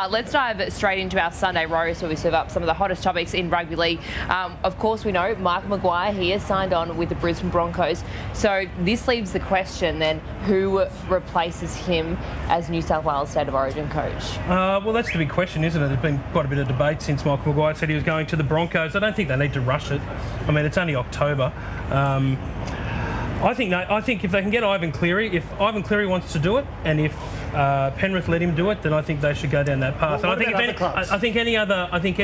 Let's dive straight into our Sunday roast where we serve up some of the hottest topics in rugby league. Of course, we know Mark Maguire, he has signed on with the Brisbane Broncos. So this leaves the question then, who replaces him as New South Wales State of Origin coach? Well, that's the big question, isn't it? There's been quite a bit of debate since Mark Maguire said he was going to the Broncos. I don't think they need to rush it. I mean, it's only October. I think if they can get Ivan Cleary, if Ivan Cleary wants to do it, and if Penrith let him do it, then I think they should go down that path. Well, and I think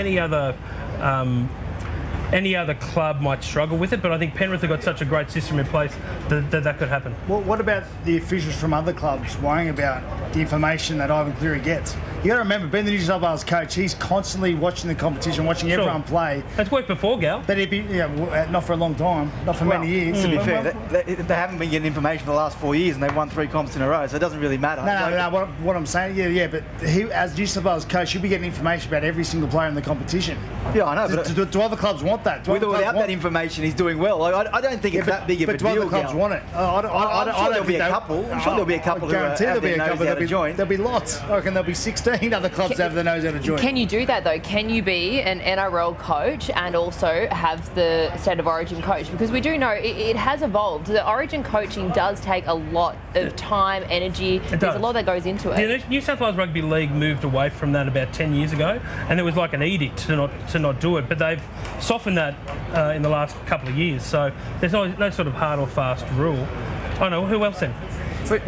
any other club might struggle with it, but I think Penrith have got such a great system in place that could happen. Well, what about the officials from other clubs worrying about the information that Ivan Cleary gets? You got to remember, being the New South Wales coach, he's constantly watching the competition, watching everyone play. That's worked before, Gal. But he'd be, not for a long time, not for many years. To be fair, they haven't been getting information for the last 4 years, and they've won 3 comps in a row, so it doesn't really matter. No. What I'm saying, but he, as New South Wales coach, should be getting information about every single player in the competition. Yeah, I know. Do other clubs want that? With or without that information, he's doing well. I don't think it's that big of a deal. But do other clubs want it? I'm sure there'll be a couple. I'm sure there'll be a couple who have their nose out of join. There'll be lots. I reckon there'll be 16 other clubs that have their nose out of joint. Can you do that though? Can you be an NRL coach and also have the State of Origin coach? Because we do know it has evolved. The Origin coaching does take a lot of time, energy. There's a lot that goes into it. The New South Wales Rugby League moved away from that about 10 years ago, and it was like an edict to not do it. But they've softened that in the last couple of years. So there's no sort of hard or fast rule. I know. Who else then? Look,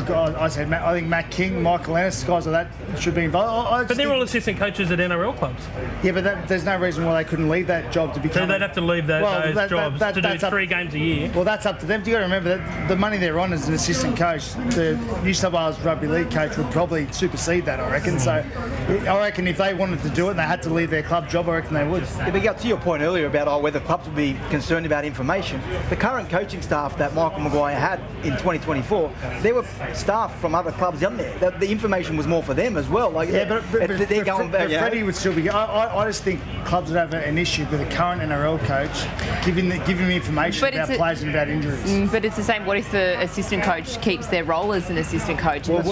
I said, I think Matt King, Michael Ennis, guys like that should be involved. But they're all assistant coaches at NRL clubs. Yeah, but there's no reason why they couldn't leave that job to become. So they'd have to leave those jobs to do 3 games a year. Well, that's up to them. You got to remember that the money they're on as an assistant coach, the New South Wales Rugby League coach would probably supersede that, I reckon. So I reckon if they wanted to do it and they had to leave their club job, I reckon they would. Yeah, but to your point earlier about whether clubs would be concerned about information, the current coaching staff that Michael Maguire had in 2024, there were staff from other clubs on there. The information was more for them as well. Like, but Freddie would still be. I just think clubs would have an issue with a current NRL coach giving them information about players and about injuries. But it's the same. What if the assistant coach keeps their role as an assistant coach? He may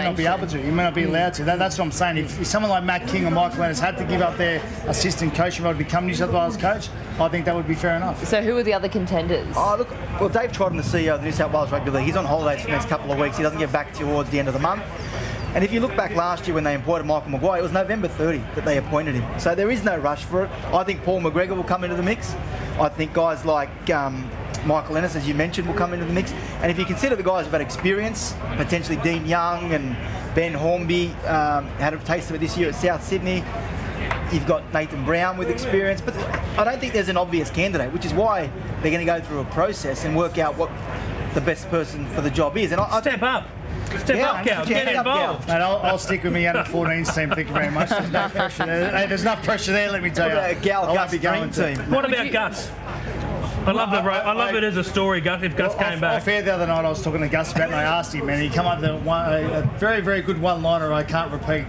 not be able to. He may not be allowed to. That's what I'm saying. If someone like Matt King or Michael Ennis had to give up their assistant coaching role to become New South Wales coach, I think that would be fair enough. So who are the other contenders? Well, Dave Trodden, the CEO of the New South Wales Rugby League, he's on holidays for the next couple of weeks. He doesn't get back towards the end of the month. And if you look back last year when they appointed Michael Maguire, it was November 30 that they appointed him. So there is no rush for it. I think Paul McGregor will come into the mix. I think guys like Michael Ennis, as you mentioned, will come into the mix. And if you consider the guys who've had experience, potentially Dean Young and Ben Hornby had a taste of it this year at South Sydney. You've got Nathan Brown with experience, but I don't think there's an obvious candidate, which is why they're going to go through a process and work out what the best person for the job is. And Step up, Gal. Get involved. And I'll stick with me under 14s team. Thank you very much. There's no pressure there. Hey, there's enough pressure there. Let me tell you. Gal, Gus Dream Team. What about Gus? I love it as a story, Gus. If Gus came back. Off air the other night, I was talking to Gus about it, and I asked him, and he came up with a very, very good one-liner I can't repeat.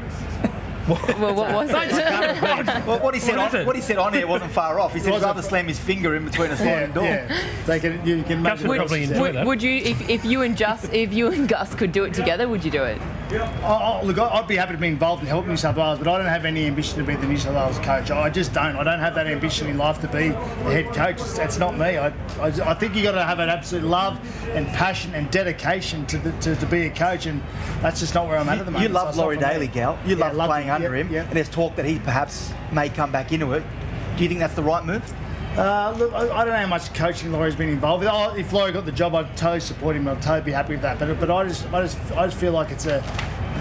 Well, what was it? Well, what he said on air wasn't far off. He said he'd rather slam his finger in between a sliding door. Yeah. You can Gus would probably enjoy that. Would you, if you and Gus could do it together, would you do it? Look, I'd be happy to be involved and help New South Wales, but I don't have any ambition to be the New South Wales coach. I just don't. I don't have that ambition in life to be the head coach. It's not me. I think you've got to have an absolute love and passion and dedication to be a coach, and that's just not where I'm at the moment. You love Laurie Daly, Gal. You love playing under him, and there's talk that he perhaps may come back into it. Do you think that's the right move? Look, I don't know how much coaching Laurie's been involved with. If Laurie got the job, I'd totally support him. I'd totally be happy with that. But I just feel like it's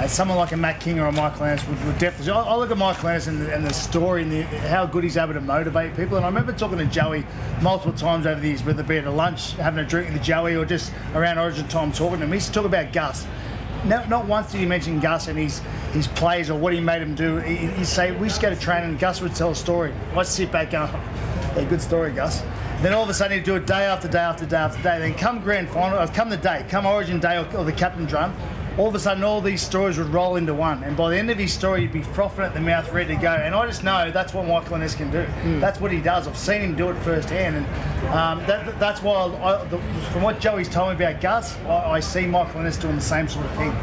someone like a Matt King or a Michael Ennis would definitely. I look at Michael Ennis and the story and how good he's able to motivate people. And I remember talking to Joey multiple times over the years, whether it be at a lunch, having a drink with Joey, or just around Origin time talking to him. He used to talk about Gus. Not once did he mention Gus and his plays or what he made him do. He'd say, we used to go to training and Gus would tell a story. I'd sit back going, yeah, good story, Gus. Then all of a sudden he'd do it day after day after day after day. Then come grand final, come the day, come Origin Day or the captain drum, all of a sudden all these stories would roll into one, and by the end of his story he'd be frothing at the mouth, ready to go. And I just know that's what Michael Innes can do. That's what he does. I've seen him do it firsthand, and that's why from what Joey's told me about Gus, I see Michael Innes doing the same sort of thing.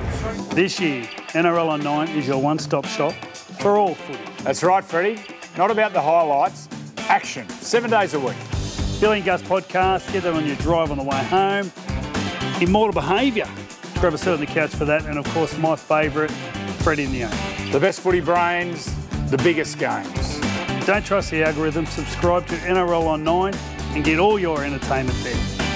This year, NRL on 9 is your one-stop shop for all footy. That's right, Freddie. Not about the highlights, action, 7 days a week. Billy and Gus podcast, get that on your drive on the way home. Immortal Behaviour, grab a seat on the couch for that. And of course, my favourite, Freddie in the Own. The best footy brains, the biggest games. Don't trust the algorithm, subscribe to NRL on 9 and get all your entertainment there.